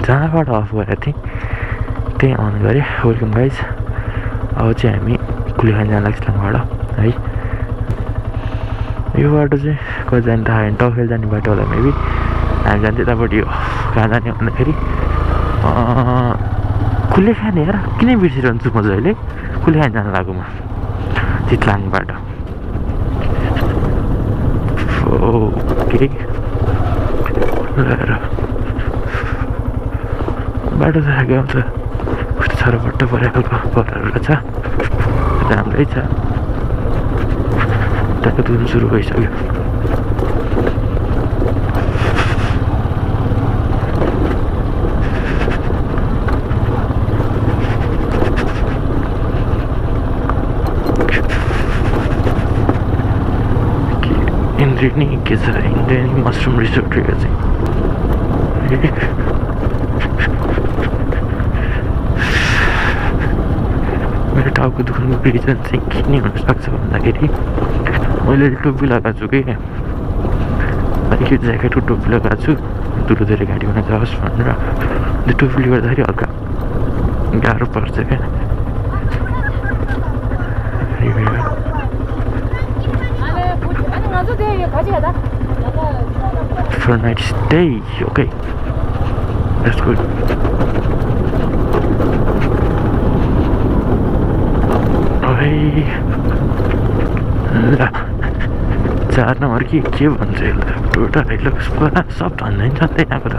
जहाँबाट अफ गरेको थिएँ त्यही अन गरेँ। Welcome guys. अब चाहिँ हामी कुलेखानी जान लाग्छ चितलाङबाट है। यो बाटो चाहिँ कति जाने थाहा छैन, टकेल जाने बाटो होला मेबी। हामी जान्छ यतापट्टि हो। कहाँ जाने भन्दाखेरि कुलेखानी हेर किन बिर्सिरहन्छु म जहिले। कुलेखानी जान लागेको म चितलाङबाट। ओके बाटो त गाउँ त कस्तो छरपट्ट परेको परेर छ, राम्रै छ। टाढो दुध सुरु भइसक्यो। इन्द्रेणी के छ, इन्द्रेणी मसरुम रिसोर्ट रहेको चाहिँ। मेरो टाउको दुख्नुको रिजन चाहिँ के नै हुनसक्छ भन्दाखेरि मैले टोपी लगाएको छु कि, अलिक यो ज्याकेटको टोपी लगाएको छु दुलो धेरै गाडीमा जाओस् भनेर। त्यो टोपीले गर्दाखेरि हल्का गाह्रो पर्छ क्या। For night stay, okay. That's good. Okay. ल 4 नम्बर के भन्छ यसलाई, टोटा हाइलक्स पुरा सब भन्दै छ त्यही आएको त।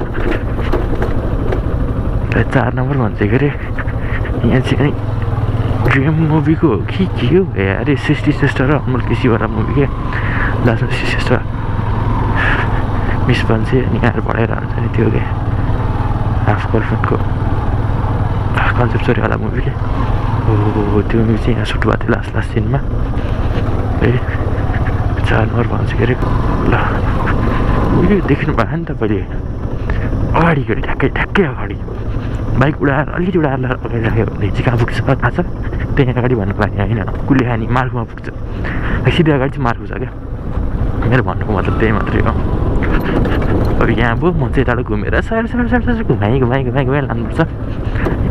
4 नम्बर भन्छ के अरे यहाँ चाहिँ ड्रिम मुभीको हो कि के हो अरे। सृष्टि श्रेष्ठ र अमल केसीवाला मुभी क्या। लास्टमा सृष्टि श्रेष्ठ मिस बन्छे अनि यहाँ बढाएर हुन्छ नि त्यो क्या। हाफ गर्लफ्रेन्डको कन्सेप्ट स्टोरीवाला मुभी क्या हो त्यो मुभी चाहिँ यहाँ सुट भएको थियो लास्ट सिनमा। ए 4 नम्बर भन्छ के अरे। ल उयो देख्नु भयो नि तपाईँले अगाडि गयो ठ्याक्कै अगाडि बाइक उडाएर अलिकति उडाएर अगाडि राख्यो भने चाहिँ कहाँ पुग्छ थाहा छ? त्यही अगाडि भन्नुको लागि होइन, कुलेखानी मार्खुमा पुग्छ। सिधै अगाडि चाहिँ मार्खु छ क्या। मेरो भन्नुको मतलब त्यही मात्रै हो। अब यहाँ अब म चाहिँ यताबाट घुमेर साइड घुमाइ लानुपर्छ।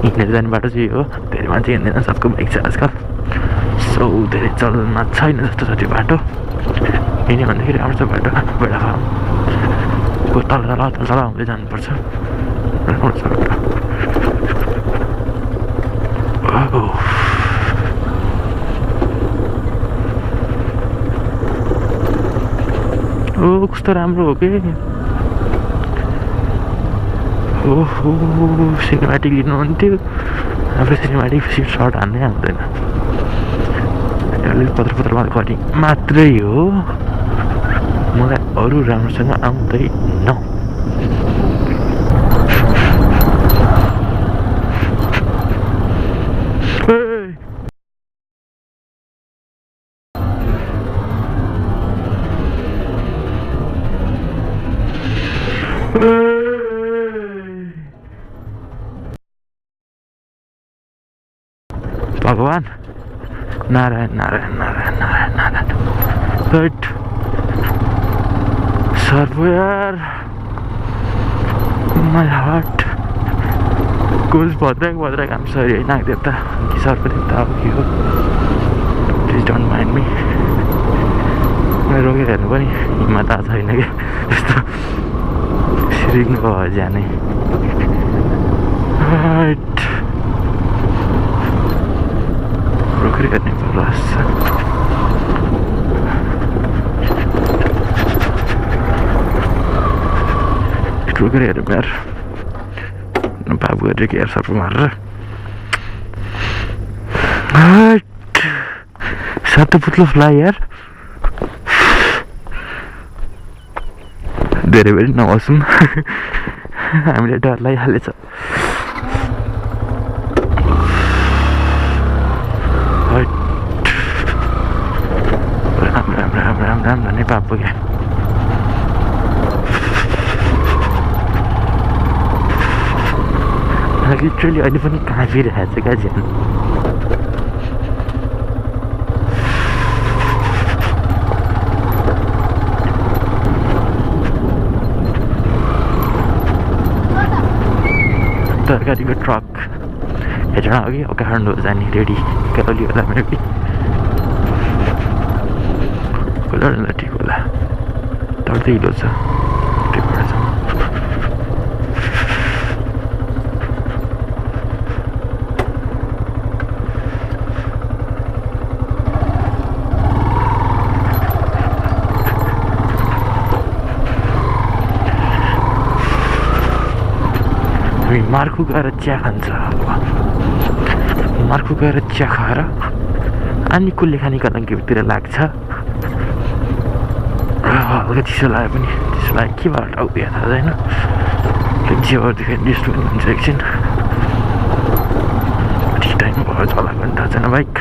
हिँडेर जाने बाटो चाहिँ हो, धेरै मान्छे हिँड्दैन, सबको बाइक छ आजकल। सो धेरै चल्नमा छैन जस्तो छ त्यो बाटो। हिँड्यो भन्दाखेरि आउँछ बाटो बेला फार्मको तल हुँदै जानुपर्छ। राम्रो छ बाटो। ओ कस्तो राम्रो हो कि। ओहो सिनेमेटिक लिनुहुन्थ्यो। हाम्रो सिनेमेटिक सर्ट हान्नै हान्दैन, अलिक पत्र कटिङ मात्रै हो। मलाई अरू राम्रोसँग आउँदैन। भगवान नारायण नारायण नारायण नारायण नारायण हट सर्व यार माई हार्ट गोज भद्राक आम सरी है नाग देवता कि सर्प देवता अब के हो। Please don't mind me. मैले रोकेर हेर्नु पनि हिम्मत आएको छैन क्या। यस्तो सिरिक्नुको भयो जाने। रोकेर हेर्ने पर्ला रोकेर हेरौँ यार। बाबु हेरेर के यार सर्प मारेर सातो पुत्लो फ्लाई यार। धेरै बेर नबसौँ हामीले डर लागिहालेछ। राम भन्ने पाप क्या। लिटरली अहिले पनि काँपिरहेको छ क्या ज्यान। अगाडिको ट्रक हेरेर अघि अब काठमाडौँ जाने रेडी केरली होला मेबी होला न ठिक होला तर्दै हिलो छ त्यहीबाट छ मार्खु गएर चिया खान्छ मार्खु गएर चिया खाएर अनि कुलेखानी कलङ्कीतिर लाग्छ हल्का चिसो लाग्यो पनि चिसो लाग्यो के भएर टाउको थाहा छैन जेवरदेखि डिस्ट पनि हुन्छ एकछिन ठिक टाइम भयो चलाएको पनि थाहा छैन बाइक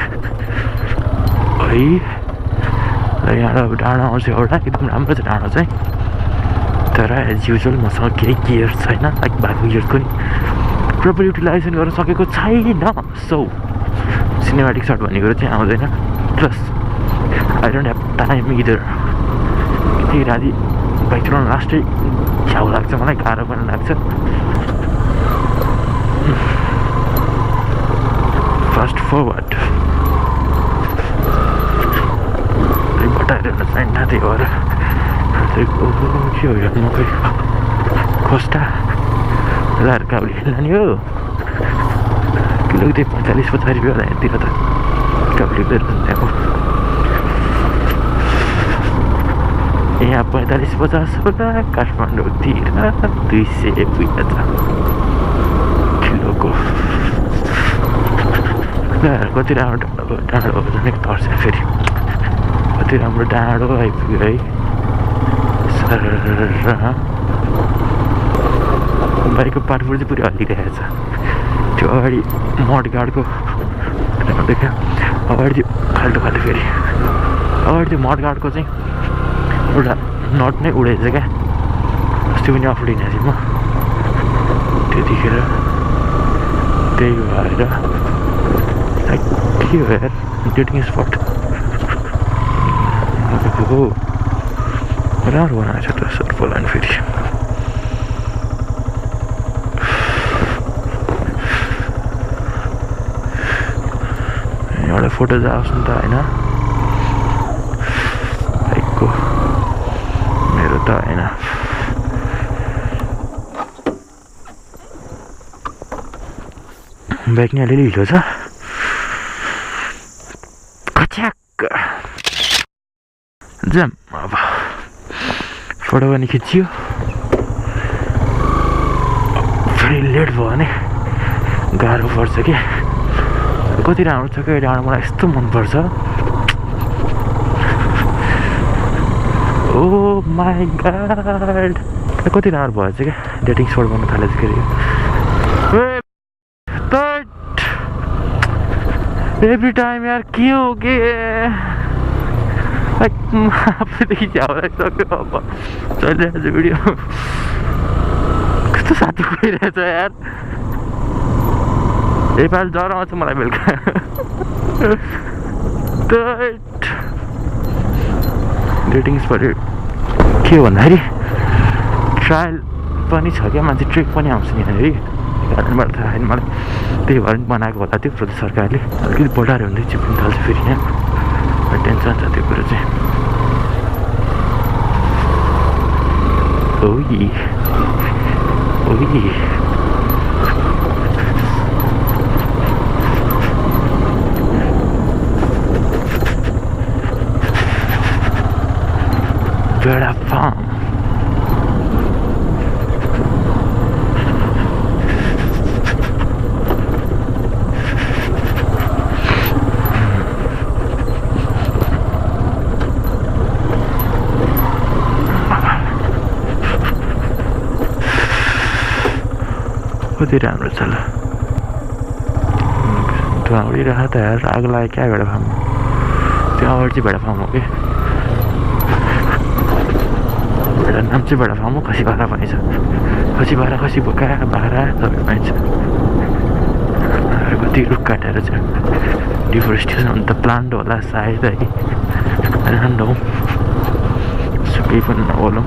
है यहाँबाट डाँडो आउँछ एउटा एकदम राम्रो छ डाँडो चाहिँ तर एज युजुअल मसँग केही गियर छैन लाइक भएको गियरको नि प्रपर युटिलाइजेसन गर्न सकेको छैन सो सिनेमेटिक सर्ट भन्ने कुरो चाहिँ आउँदैन plus I don't have time either किनकि राति बाइक चलाउनु लास्टै छ्याउ लाग्छ मलाई गाह्रो पनि लाग्छ फास्ट फरवर्ड बटाएर छैन त्यही भएर के हो यार मकै खोस्टा हजार काउली लाने हो किलो त्यही 45-50 रुपियाँ होला यहाँतिर त काउली त्यहाँको यहाँ 45-50 होला काठमाडौँतिर 250 किलोको कति राम्रो डाँडो जानेको तर्छ फेरि कति राम्रो डाँडो आइपुग्यो है बाइकको पार्टपुर चाहिँ पुरै हल्लिरहेको छ त्यो अगाडि मडगाडको देखा अगाडि त्यो खाल्टो फेरि अगाडि त्यो मडगाडको चाहिँ एउटा नट नै उडेछ क्या अस्ति पनि अफलिने थिएँ म त्यतिखेर त्यही भएर के हो यार डेटिङ स्पट हो राम्रो बनाएको छ त सर्फोलाइन फेरि एउटा फोटो जाओस् नि त होइन बाइकको मेरो त होइन बाइक नि अलिअलि हिलो छ कच्याक जाम अब फोटो पनि खिचियो फेरि लेट भयो भने गाह्रो पर्छ कि कति राम्रो छ क्या डाँडो मलाई यस्तो मनपर्छ ओ माई गॉड कति राम्रो भएछ क्या डेटिङ स्पट गर्नु थालेछ के एभ्री टाइम यार के हो के आफैदेखि झ्याउ लागिसक्यो अब चलिरहेको छ भिडियो कस्तो साथी गइरहेछ यार नेपाल ज्वरो आउँछ मलाई बेलुका डेटिङ स्पट के हो भन्दाखेरि ट्रायल पनि छ क्या मान्छे ट्रेक पनि आउँछ नि यहाँनिर कारणबाट थाहा छैन मलाई त्यही भएर पनि बनाएको होला त्यो प्रदेश सरकारले अलिकति बढाएर हुँदै चिप्नु थाल्छ फेरि यहाँ टेन्सन छ त्यो कुरो चाहिँ ओइ बेडा फार्म कति राम्रो छ ल धुवा उडिरहेको त यार आगो लाग्यो क्या भेडा फार्म त्यो अगाडि चाहिँ भेडा फार्म हो कि भेडा नाम चाहिँ भेडा फार्म हो खसी बाख्रा पनि छ खसी बाख्रा खसी बोका बाख्रा सबै पाइन्छ कति रुख काटेर चाहिँ डिफोरेस्टेसन हुन त प्लान्ट होला सायद है राम्रो सुकै पनि नहोलौँ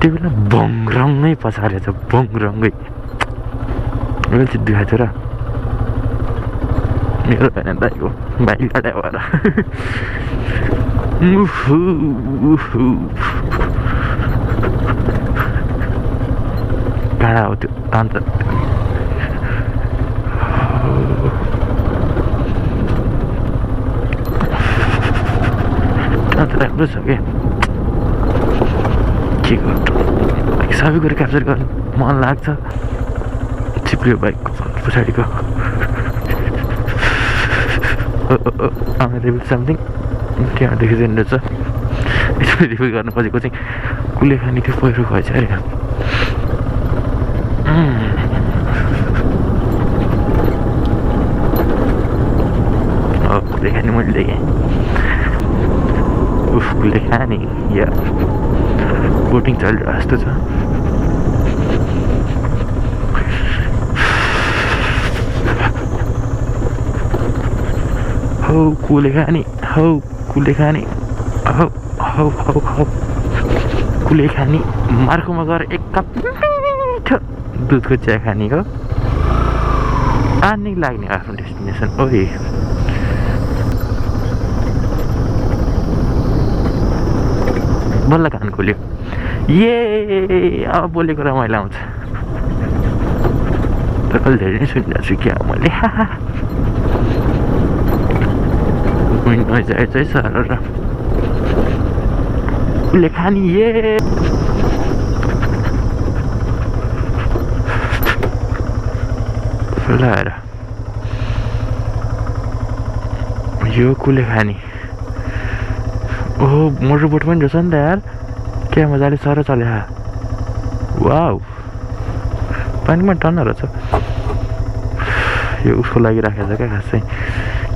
त्यो बेला बङरङ्गै पछारेछ बङरङ्गै मैले चाहिँ देखाएको र मेरो होइन दाइको बाइक गाडा भएर गाडा हो त्यो अन्त राम्रो छ क्या के गर्नु सबै कुरो क्याप्चर गर्नु मन लाग्छ चिप्लियो बाइकको पछाडिको रिभ्यू समथिङ त्यहाँ देखिँदैन रहेछ यसो रिभ्यू गर्नु खोजेको चाहिँ कुलेखानी थियो पहिरो गएछ अरे कुलेखानी मैले देखेँ उफ कुलेखानी या बोटिङ चलिरहेको जस्तो छ हौ कुलेखानी हौ कुलेखानी हौ हौ हौ हौ कुलेखानी मार्खुमा गएर एक कप मिठो दुधको चिया खाने हो आनी लाग्ने आफ्नो डेस्टिनेसन ओए बल्ल कान खोल्यो ए अब बोलेको रमाइलो आउँछ तर कहिले धेरै नै सुनिरहेको छु क्या मैले नोइज सर र कुलेखानी ए लाएर यो कुलेखानी ओहो मोटरबोट पनि रहेछ नि त यार क्या मजाले सर चले वाउ पानीमा टन्न रहेछ यो उसको लागि राखेको छ क्या खास चाहिँ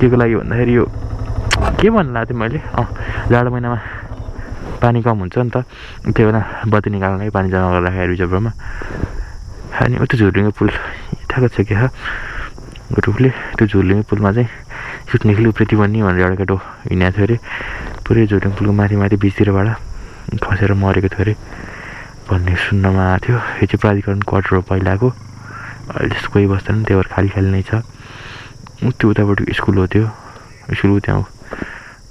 के को लागि भन्दाखेरि यो के भन्नु लाग्थेँ मैले जाडो महिनामा पानी कम हुन्छ नि त त्यो बेला बत्ती निकाल्नलाई पानी जम्मा गरेर राखेको रिजर्भरमा अनि उता झुर्लिङे पुल यताको छ क्या रुखले त्यो झुर्लिङे पुलमा चाहिँ सुत्ने खेल उप्रेती बन्ने भनेर एउटा केटो हिँडेको थियो अरे पुरै झुर्लिङ पुलको माथि माथि बिचतिरबाट खसेर मरेको थियो अरे भन्ने सुन्नमा आएको थियो यो चाहिँ प्राधिकरण क्वार्टर हो पहिलाको अहिले त्यस्तो कोही बस्दैन त्यही भएर खाली खाली नै छ त्यो उताबाट स्कुल हो त्यो स्कुल त्यहाँ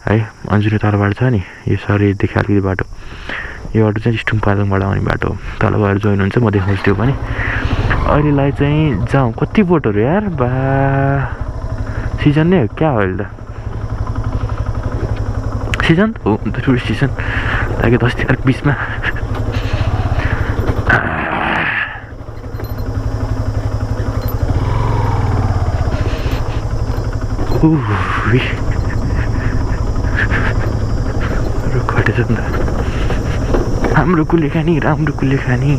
है अन्जुनी तलबाट छ नि यो सरीदेखि अलिकति बाटो यो बाटो चाहिँ स्टुङ पालङबाट आउने बाटो हो तल गएर जोइन हुन्छ म देखाउँछु त्यो पनि अहिलेलाई चाहिँ जाउँ कति बोटहरू यार बा सिजन नै हो क्या हो अहिले त सिजन हो अन्त टुरिस्ट सिजन लाग्यो 10 तिहार बिचमा घटेछ नि त हाम्रो कुलेखानी राम्रो कुलेखानी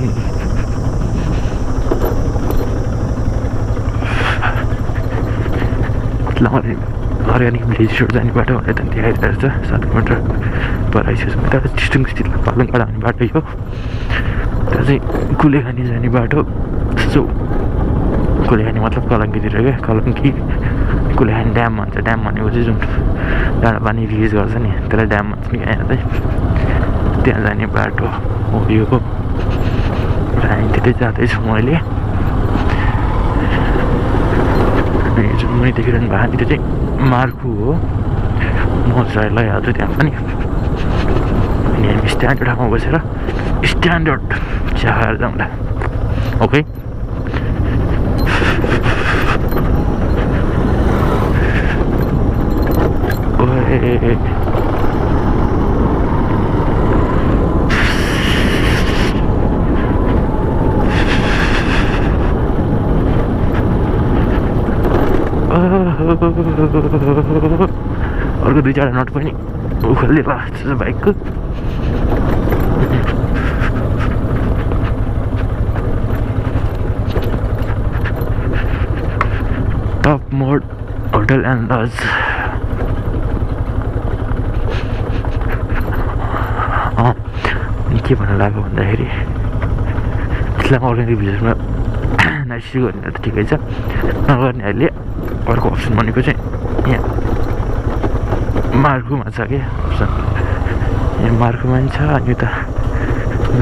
अर्ग्यानिक भिलेज रोड जाने बाटो भनेर त त्यहाँ आइरहेको छ 7 किलोमिटर पर आइसकेपछि तर चिस्टुङ पालङबाट आउने बाटो हो त्यहाँ चाहिँ कुलेखानी जाने बाटो सो कुलेखानी मतलब कलङ्कीतिर क्या कलङ्की कुलेखानी ड्याम भन्छ ड्याम भनेको चाहिँ जुन डाँडा पानी रिलिज गर्छ नि त्यसलाई ड्याम भन्छ नि यहाँ चाहिँ त्यहाँ जाने बाटो हो यो हामी त्यतै जाँदैछु मैले जुन मैले देखिरहनु भएको त्यो चाहिँ मार्खु हो मजाले लैहाल्छु त्यहाँ पनि अनि हामी स्ट्यान्डर्ड ठाउँमा बसेर स्ट्यान्डर्ड चिया खाएर जाउँला ओके अर्को 2-4 नट पनि उखाल्दै लाग्छ बाइकको टप मोड होटल एन्ड लज के भन्नु लाग्यो भन्दाखेरि चितलाङ अर्ग्यानिक भिलेजमा नाइट स्टे गर्ने त ठिकै छ नगर्ने अहिले अर्को अप्सन भनेको चाहिँ यहाँ मार्खुमा छ क्या अप्सन यहाँ मार्खुमा पनि छ अनि उता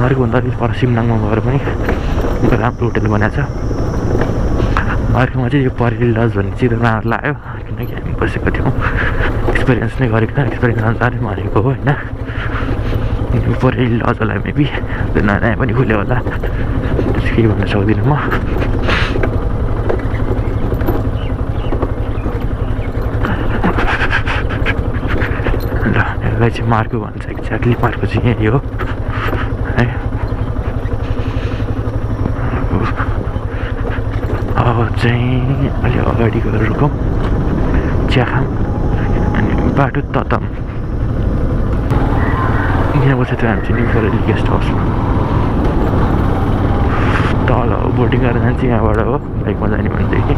मार्कुभन्दा अलिक पर सिमलाङमा गएर पनि राम्रो होटल बनाएको छ। मार्कुमा चाहिँ यो परेली लज भन्ने चाहिँ राम्रो लाग्यो किनकि हामी बसेको थियौँ, एक्सपिरियन्स नै गरेको थियौँ, एक्सपिरियन्स अनुसारै भनेको हो होइन। परेली लज होला मेबी नयाँ नयाँ पनि खुल्यो होला, केही भन्न सक्दिनँ म। ल यसलाई चाहिँ मार्कु भन्छ, एक्ज्याक्टली मार्कु चाहिँ यही हो है। अब चाहिँ अलि अगाडि गएर रुकौँ, चिया खाऊँ अनि बाटो ततम। यहाँ बसेको थियो हामी चाहिँ न्यु परेली गेस्ट हाउसमा। तल बोटिङ गरेर जान्छ यहाँबाट हो, बाइकमा जाने भनेदेखि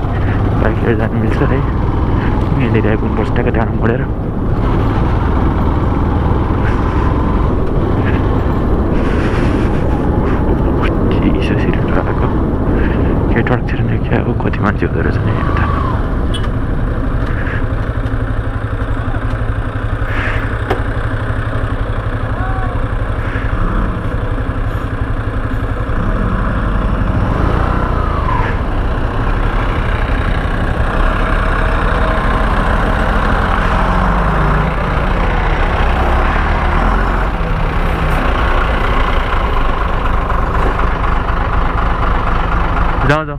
बाइक लिएर जानु मिल्छ है। यहाँनिर आइपुग्नुपर्छ ट्याक्क टाढा मोडेर। आएको के ट्रकतिर नै क्या हो, कति मान्छे हुँदो रहेछ नि यहाँ त। जाऊ जाऊ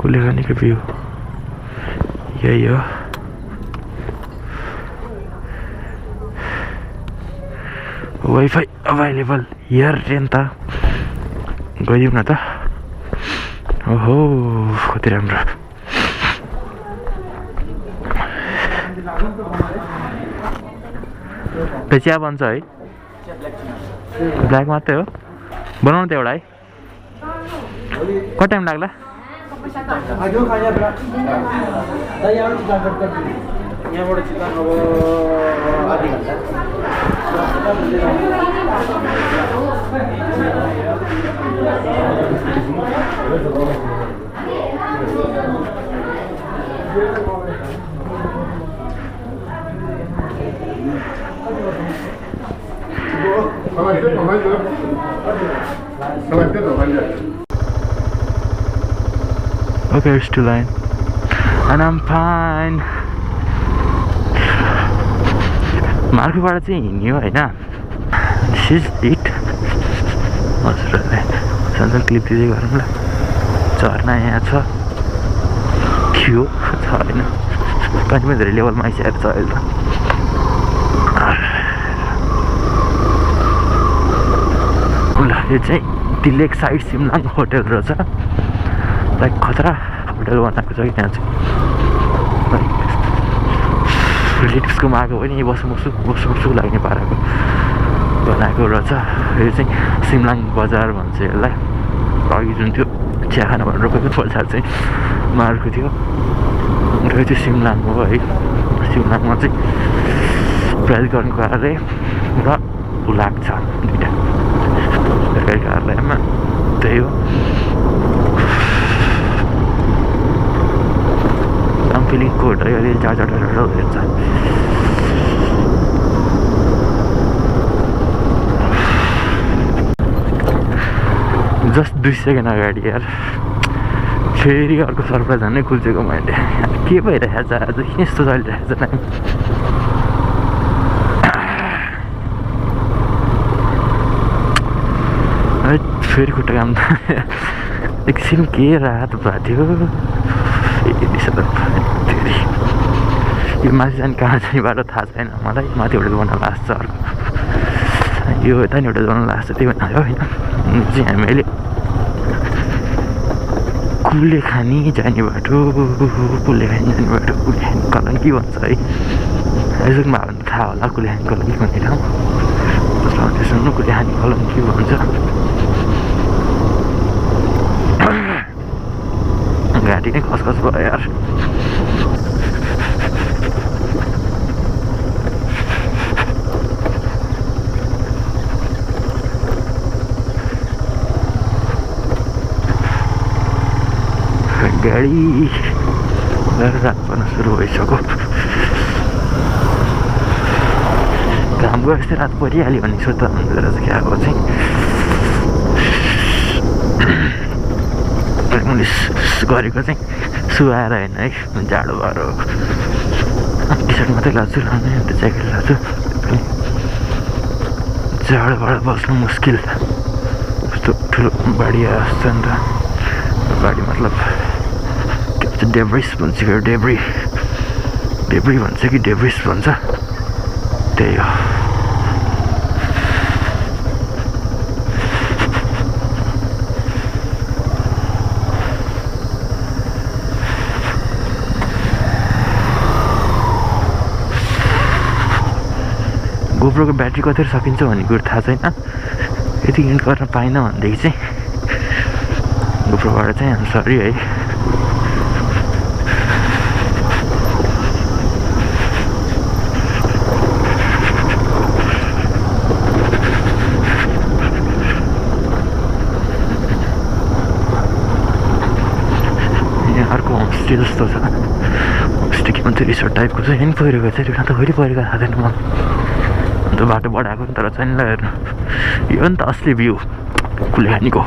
कुलेखानी का व्यू यही हो। वाइफाई अभाइलेबल यार ट्रेन त गइदिउँ न त। ओहो कति राम्रो। चिया बन्छ है, ब्ल्याक मात्रै हो बनाउनु त एउटा है। कति टाइम लाग्ला? यहाँबाट चितवन अब आधी घन्टा। Okay, it's too late. And I'm fine. मार्कुबाट चाहिँ हिँड्यो होइन। This is it. हजुरहरूले सानो क्लिप दिँदै गरौँ ल। झर्ना यहाँ छ, थियो छ होइन, कति पनि धेरै लेभलमा आइसकेको छ अहिले त। ल यो चाहिँ दि लेक साइड सिमलाङ होटल रहेछ। लाइक खतरा होटल बनाएको छ कि त्यहाँ चाहिँ। लाइक रिलेटिभ्सकोमा आएको पनि बस्छु लाग्ने पाराको बनाएको रहेछ। यो चाहिँ सिमलाङ बजार भन्छ यसलाई। अघि जुन थियो चिया खाना भनेर रोकेको बजार चाहिँ मार्कु थियो र यो चाहिँ सिमलाङ हो है। सिमलाङमा चाहिँ प्राधिकरण कार्यालय र पुलाक छ, दुइटा सरकारी कार्यालयमा त्यही हो। I'm feeling good. I really charge out a road. Just 2 seconds अगाडि यार फेरि अर्को सरप्राइज हान्नै खुल्चेको मैले। के भइरहेछ आज, किन यस्तो चलिरहेछ टाइम। फेरि खुट्टा काम एकछिन के रात भएको थियो। यो माथि जाने कहाँ जाने बाटो थाहा छैन मलाई। माथि होटल बन्न लाग्छ अर्को, यो यता नि होटल बन्न लाग्छ, त्यही भन्नाले होइन चाहिँ हामी अहिले कुलेखानी जाने बाटो। कुलेखानी जाने बाटो, कुलेखानी कलङ्की भन्छ है। आइसक्नु भयो भने थाहा होला कुलेखानी कलङ्की भन्ने ठाउँ। सुन्नु कुलेखानी कलङ्की भन्छ घाँटी नै खसखस भयो यार गाडी रात पर्न सुरु भइसक्यो घाम गयो यस्तै रात परिहाल्यो भने सोच त क्या अब चाहिँ मैले गरेको चाहिँ सुहाएर होइन है जाडो भएर टी सर्ट मात्रै लाग्छु लाउने अन्त ज्याकेट लाग्छु जाडोबाट बस्नु मुस्किल कस्तो ठुलो बाढी आएको नि त बाढी मतलब के भन्छ डेब्रिस भन्छ कि डेब्री भन्छ कि डेब्रिस भन्छ त्यही हो गोप्रोको ब्याट्री कति सकिन्छ भन्ने कुरो थाहा छैन यति हिन्ट गर्न पाइनँ भनेदेखि चाहिँ गोप्रोबाट चाहिँ आम सरी है यहाँ अर्को होमस्टे जस्तो छ होमस्टे के भन्छ रिसोर्ट टाइपको छ यहाँ पहिरेको छ यहाँ त कहिले पहिरेको थाहा छैन म अन्त बाटो बढाएको तर छैन ल हेर्नु यो नि त असली भ्यू कुलेखानीको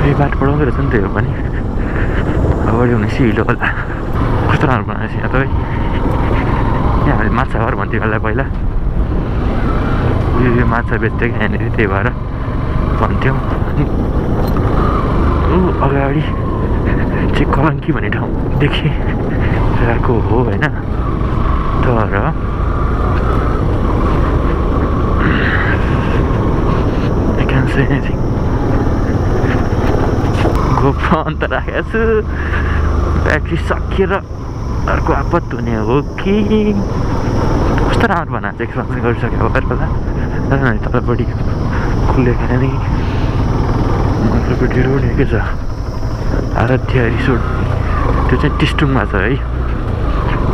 ए बाटो बढाउँदो रहेछ नि त यो पनि अगाडि हुनेछ हिलो होला कस्तो राम्रो बनाएछ यहाँ त है यहाँ हामीले माछा घर भन्थ्यो यसलाई पहिला यो माछा बेच्थ्यो क्या यहाँनिर त्यही भएर भन्थ्यौँ अगाडि चाहिँ कलङ्की भन्ने ठाउँ देखिरहेको हो होइन तर I can't say anything GoPro अन्त राखेको छु ब्याट्री सकिएर अर्को आपत हुने हो कि कस्तो राम्रो बनाएको छ एक्सपेन्सन गरिसक्यो होला तलपट्टि कुलेखानी माथिल्लोपट्टि रोड के छ आराध्य रिसोर्ट त्यो चाहिँ टिस्टुङमा छ है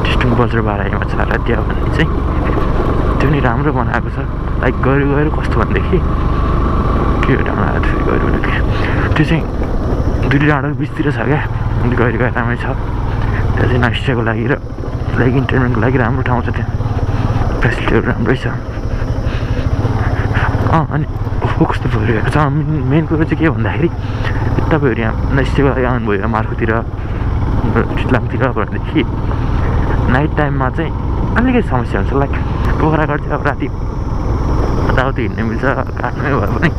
टिस्टुङ बज्रबाराईमा छ आराध्य भन्ने चाहिँ त्यो नि राम्रो बनाएको छ लाइक गएर कस्तो भनेदेखि के डाँडा गएर त्यो चाहिँ दुई डाँडाको बिचतिर छ क्या अनि गएर राम्रै छ त्यहाँ चाहिँ नाइस्टेको लागि र लाइक इन्टरटेनमेन्टको लागि राम्रो ठाउँ छ त्यहाँ फेसिलिटीहरू राम्रै छ अनि कस्तो भइरहेको छ मेन कुरो चाहिँ के भन्दाखेरि तपाईँहरू यहाँ नाइस्टेको लागि आउनुभयो मार्खुतिर चितलाङतिर भनेदेखि नाइट टाइममा चाहिँ अलिकति समस्या हुन्छ लाइक पोखराघाट चाहिँ अब राति यताउति हिँड्नु मिल्छ काट्नै भए पनि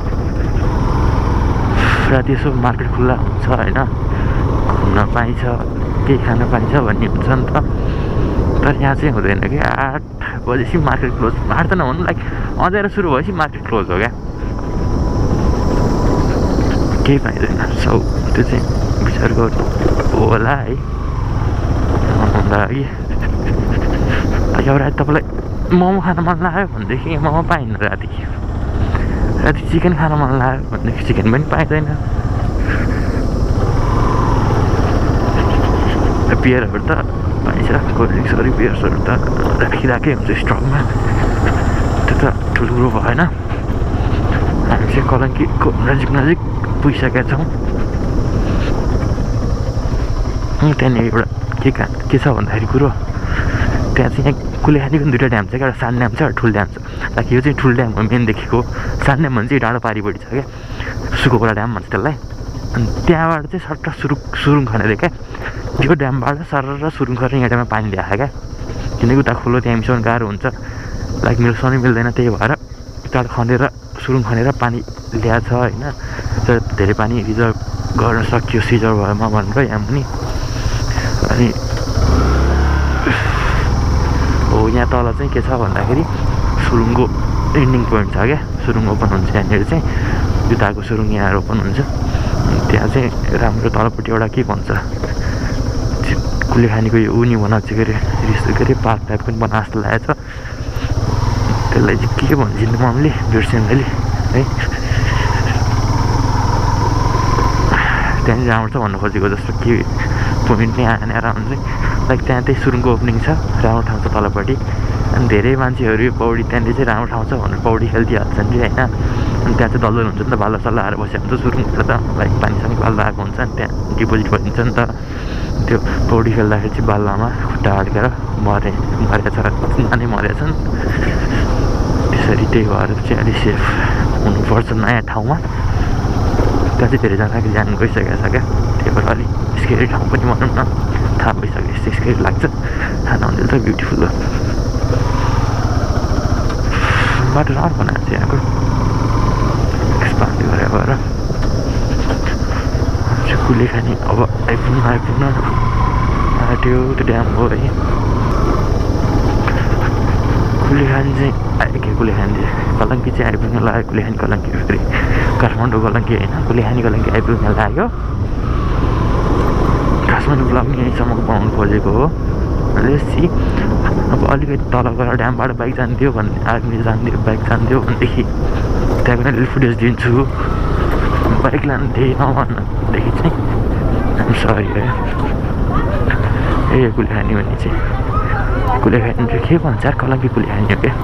राति यसो मार्केट खुल्ला हुन्छ होइन घुम्न पाइन्छ केही खान पाइन्छ भन्ने हुन्छ नि त तर यहाँ चाहिँ हुँदैन कि 8 बजेपछि मार्केट क्लोज 8 त नहुनु लाइक अँध्यारो सुरु भएपछि मार्केट क्लोज हो क्या केही पाइँदैन सो त्यो चाहिँ विचार गर्नु होला है लागि अब राति तपाईँलाई मोमो खान मन लाग्यो भनेदेखि मोमो पाइन्न राति चिकन खान मन लाग्यो भनेदेखि चिकन पनि पाइँदैन बियरहरू त पाइन्छ कोल्ड ड्रिङ्क्सहरू बियर्सहरू त राखिराखेकै हुन्छ स्टकमा त्यो त ठुलो भएन हामी चाहिँ कलङ्कीको नजिक पुगिसकेका छौँ त्यहाँनिर एउटा के छ भन्दाखेरि कुरो त्यहाँ चाहिँ यहाँ कुलेखानीको 2टा ड्याम छ क्या एउटा सानो ड्याम छ एउटा ठुलो ड्याम छ लाइक यो चाहिँ ठुलो ड्याम हो मेन देखेको सानो ड्याम भने चाहिँ डाँडो पारिपट्टि छ क्या सुकोकोला ड्याम भन्छ त्यसलाई अनि त्यहाँबाट चाहिँ सट्ट सुरुङ खनेर क्या त्यो ड्यामबाट सर सुरुङ खनेर यहाँ ड्याममा पानी ल्याएको क्या किनकि उता खोलो त्यहाँ मिसाउनु गाह्रो हुन्छ लाइक मिल्साउनै मिल्दैन त्यही भएर उता खनेर सुरुङ खनेर पानी ल्याएको छ होइन धेरै पानी रिजर्भ गर्न सकियो सिजर भएमा भनेर यहाँ पनि अनि हो यहाँ तल चाहिँ के छ भन्दाखेरि सुरुङको एन्डिङ पोइन्ट छ क्या सुरुङ ओपन हुन्छ यहाँनिर चाहिँ जुत्ताको सुरुङ यहाँ ओपन हुन्छ त्यहाँ चाहिँ राम्रो तलपट्टि एउटा के भन्छ कुलेखानीको यो उनी बनाएको छ के अरे रिस के अरे पार्क टाइप पनि बनाएको जस्तो लागेको छ त्यसलाई चाहिँ के भन्छ मम्मीले बिर्सेँले है त्यहाँदेखि राम्रो छ भन्नु खोजेको जस्तो के पोइन्ट नै आएन राम्रो चाहिँ लाइक त्यहाँ त्यही सुरुङको ओपनिङ छ राम्रो ठाउँ छ तलपट्टि अनि धेरै मान्छेहरू यो पौडी त्यहाँनिर चाहिँ राम्रो ठाउँ छ भनेर पौडी खेलिदिइहाल्छन् कि होइन अनि त्यहाँ चाहिँ डल्लो हुन्छ नि त बाल्ला सल्ला आएर बसेको हुन्छ सुरुङबाट त लाइक पानीसँग बाल्ला आएको हुन्छ अनि त्यहाँ डिपोजिट भइदिन्छ नि त त्यो पौडी खेल्दाखेरि चाहिँ बाल्लामा खुट्टा अड्केर मरेछ नानी मरेछन् त्यसरी त्यही भएर चाहिँ अलिक सेफ हुनुपर्छ नयाँ ठाउँमा त्यहाँ चाहिँ धेरैजनाको ज्यान गइसकेको छ क्या त्यही भएर अलिक स्केरी ठाउँ पनि भनौँ न थाहा भइसक्यो यस्तो स्केरी लाग्छ थाहा नहुँदै त ब्युटिफुल हो बाटो राम्रो बनाएको छ यहाँको एक्सपान्ड गरेर भएर कुलेखानी अब आइपुग्न आँट्यो त्यो ड्याम हो है कुलेखानी चाहिँ आइपुग्यो कुलेखानी चाहिँ कलङ्की चाहिँ आइपुग्न लाग्यो कुलेखानी कलङ्की फेरि काठमाडौँ कलङ्की होइन कुलेखानी कलङ्की आइपुग्न लाग्यो काठमाडौँ ब्लग यहीँसम्मको बनाउनु खोजेको हो सी अब अलिकति तल गएर ड्यामबाट बाइक जान्थ्यो भने आर्मी जान्थ्यो बाइक जान्थ्यो भनेदेखि त्यहाँ पनि अलिक फुटेज दिन्छु बाइक लान्थेँ नभन्नदेखि चाहिँ सरी है ए कुलेखानी भने चाहिँ कुलेखानी चाहिँ के भन्छ कलङ्की कुलेखानी हो क्या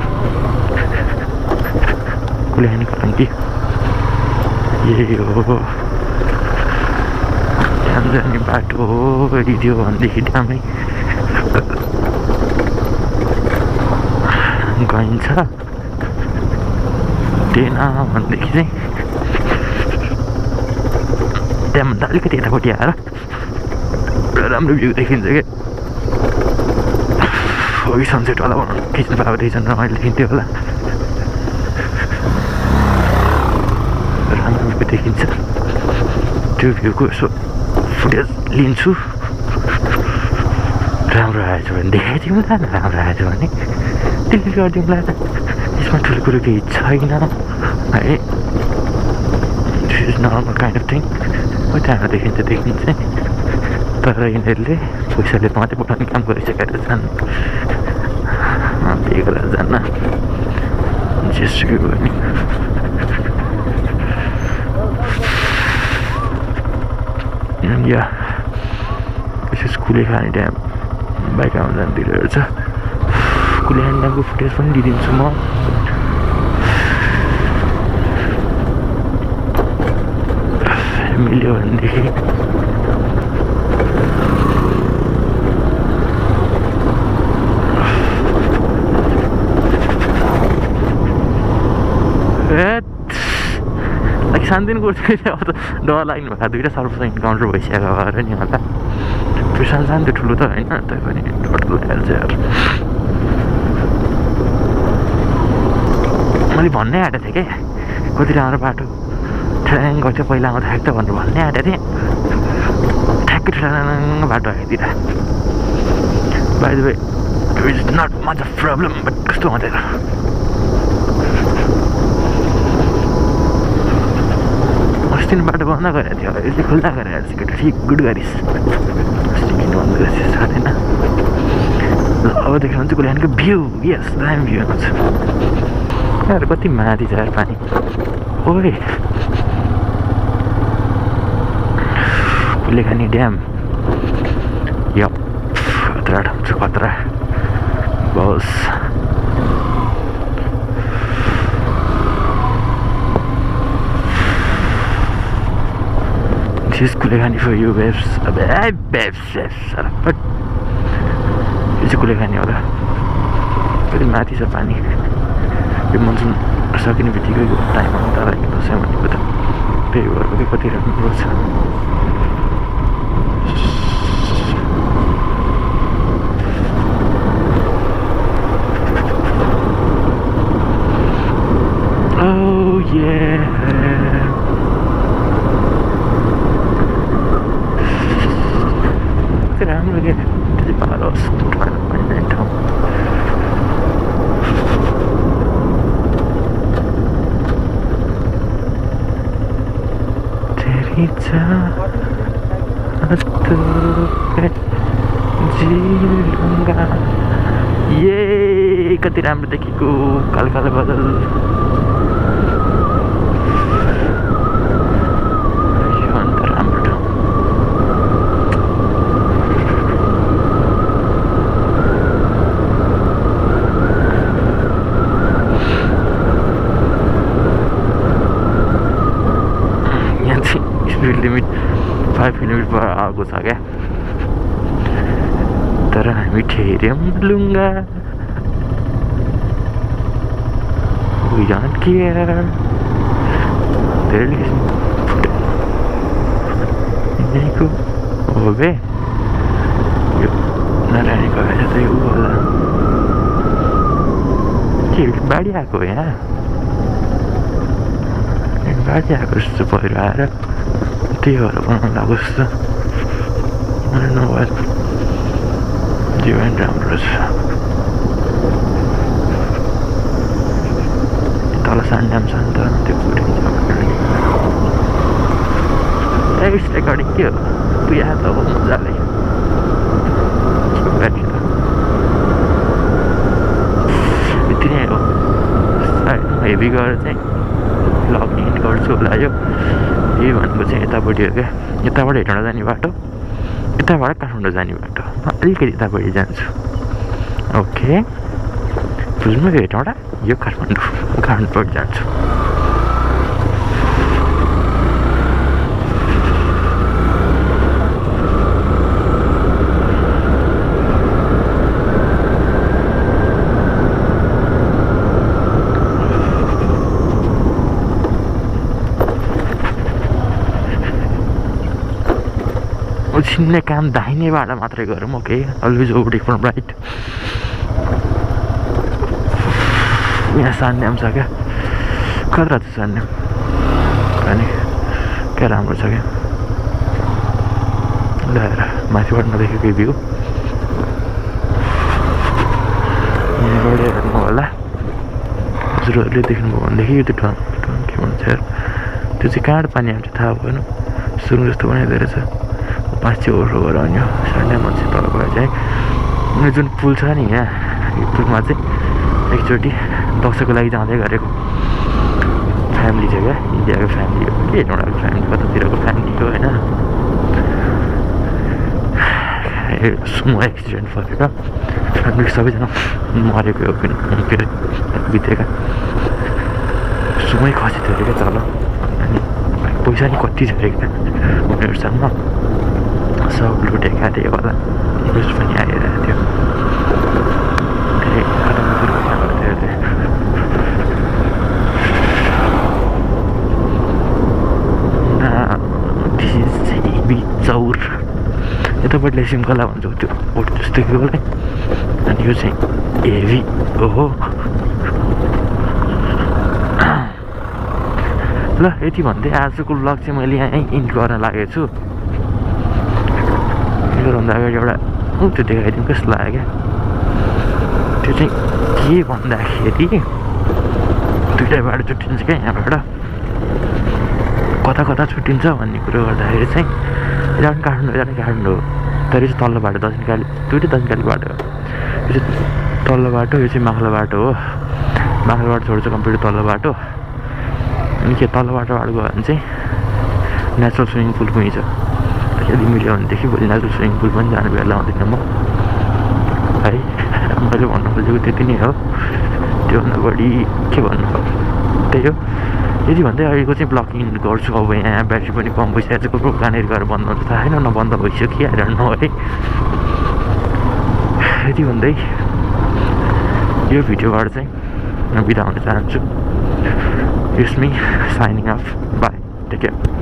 कुलेखानी कलङ्की यही हो ड्याम जाने बाटो हो हिँड्यो भनेदेखि ड्यामै गइन्छ टेन भनेदेखि चाहिँ त्यहाँभन्दा अलिकति यतापट्टि आएर राम्रो भ्यू देखिन्छ क्या हो कि सनसेटवाला बनाउनु खिच्नु पाएको थिएछन् रमाइलो देखिन्थ्यो होला राम्रो भ्यू देखिन्छ त्यो भ्यूको यसो फुटेज लिन्छु राम्रो आएछ भने देखाइ तिमीलाई राम्रो आएछ भने त्यसले गरिदिउँला यसमा ठुलो कुरो केही छैन है this is normal kind of thing हो त्यहाँ देखिन्छ तर यिनीहरूले पैसाले मात्रै पठाउने काम गरिसकेर छन् पे गरेर जान्न जेसुकै भयो नि या this is Kulekhani dam bike आउनु जाँदिरहेको छ कुलेखानी ड्यामको फुटेज पनि दिइदिन्छु म मिल्यो भनेदेखि लाइक सानोदेखि कुर्छ अब त डर लाग्नु भएको दुइटा सर्भिस इन्काउन्टर भइसकेको भएर नि होला त्यो सानो त्यो ठुलो त होइन त्यही पनि डर लागिहाल्छ यार मैले भन्नै आँटेको थिएँ क्या कति राम्रो बाटो ठ्याङ गर्थ्यो पहिला आउँदाखेरि त भनेर भन्नै आँटेको थिएँ ठ्याक्कै ठ्याङ बाटो आइदिएर by the way it is not much of problem but कस्तो हुँदैन अस्ति बाटो बन्द गरेको थियो यसले खुल्ला गरेर केटा ठिक गुड गरिस् अस्ति किन बन्द गरेको थाहा थिएन अब देख्नु हुन्छ कुलेखानीको भ्यू यस दामी भ्यू आउँछ यार कति माथि छ यार पानी ओए कुलेखानी ड्याम यप खतरा ठाउँ छ खतरा बस This is Kulekhani for you, babes. Babes. But it's Kulekhani होला कति माथि छ पानी यो मनसुन सकिने बित्तिकै टाइम आउँछ तर दसैँ भनेको त त्यही भएर पनि कति राम्रो पर्छ Oh yeah राम्रो के त्यो पारोस् भन्ने ठाउँ तेरी चाहत ढुङ्गा ये कति राम्रो देखेको कालो कालो बदल यो अन्त राम्रो ठाउँ यहाँ चाहिँ स्पिड लिमिट 5 km/h छ क्या तर हामी ठेर्यौँ लुङ्गा we don't care there is यहीँको हो बे यो नरानीको भएछ त यो होला के बाढी आएको हो यहाँ बाढी आएको जस्तो पहिरो आएर त्यही भएर बनाउनु लाग्यो जस्तो जीवन राम्रो छ तल सान्ड्याम छ नि त त्यो पुरिन्छ रेकर्डिङ के हो पुया त हो मजाले यति नै हो हेभी गरेर चाहिँ भ्लग एन्ड गर्छु होला यो यही भनेको चाहिँ यतापट्टि हो क्या यताबाट हेटौँडा जाने बाटो यताबाट काठमाडौँ जाने बाटो अलिकति यतापट्टि जान्छु ओके बुझ्नु यो हेटौँडा यो काठमाडौँपट्टि जान्छु छिन्ने काम दाहिनेबाट मात्रै गरौँ okay always overtake from right यहाँ सान्ड्याम छ क्या कता छ सान्ड्याम अनि क्या राम्रो छ क्या ल्याएर माथिबाट नदेखेको भ्यू यहाँबाट हेर्नु होला हजुरहरूले देख्नुभयो भनेदेखि यो त्यो ठाउँ के भन्छ यार त्यो चाहिँ कहाँ पानी आउँछ थाहा भएन सुरुङ जस्तो बनाइदिएको रहेछ माथि ओह्रो गरेर अन्यो सान्ड्याम मान्छे तल गएर चाहिँ जुन पुल छ नि यहाँ यो पुलमा चाहिँ एकचोटि दसैँको लागि जाँदै गरेको फ्यामिली छ क्या इन्डियाको फ्यामिली हो के एउटाको फ्यामिली कतातिरको फ्यामिली हो होइन सुमो एक्सिडेन्ट फसेको फ्यामिली सबैजना मरेको हो के अरे बितेका सुमै खसी थियो क्या तल अनि पैसा नि कति झरेको थियो उनीहरूसँग सब लुटेका थियो होला न्युज पनि आइरहेको थियो चौर यतापट्टिलाई सिमकला भन्छौँ त्यो बोट जस्तो के होला अनि यो चाहिँ हेभी ओहो ल यति भन्दै आजको ब्लग चाहिँ मैले यहीँ इन्ड गर्न लागेको छु योभन्दा अगाडि एउटा त्यो देखाइदिउँ कस्तो लाग्यो क्या त्यो चाहिँ के भन्दाखेरि दुइटै बाटो छुट्टिन्छ क्या यहाँबाट कता कता छुट्टिन्छ भन्ने कुरो गर्दाखेरि चाहिँ जाने काठमाडौँ तर यो चाहिँ तल्लो बाटो दक्षिणकाली दुइटै दक्षिणकाली बाटो हो यो चाहिँ तल्लो बाटो यो चाहिँ माथिल्लो बाटो हो माथिल्लो बाटो छोड्छ कम्प्लिट तल्लो बाटो अनि के तल्लो बाटोबाट गयो भने चाहिँ नेचुरल स्विमिङ पुल पनि छ यदि मिल्यो भनेदेखि भोलि नेचुरल स्विमिङ पुल पनि जानु बेला आउँदैन म है मैले भन्नु खोजेको त्यति नै हो त्योभन्दा बढी के भन्नु त्यही हो यदि भन्दै अहिलेको चाहिँ ब्लकिङ गर्छु अब यहाँ ब्याट्री पनि कम भइसकेको छ कहाँनिर गएर बन्द हुन्छ थाहा छैन नबन्द भइसक्यो कि आएर न है यति भन्दै यो भिडियोबाट चाहिँ म बिदा हुन चाहन्छु it's me signing off bye take care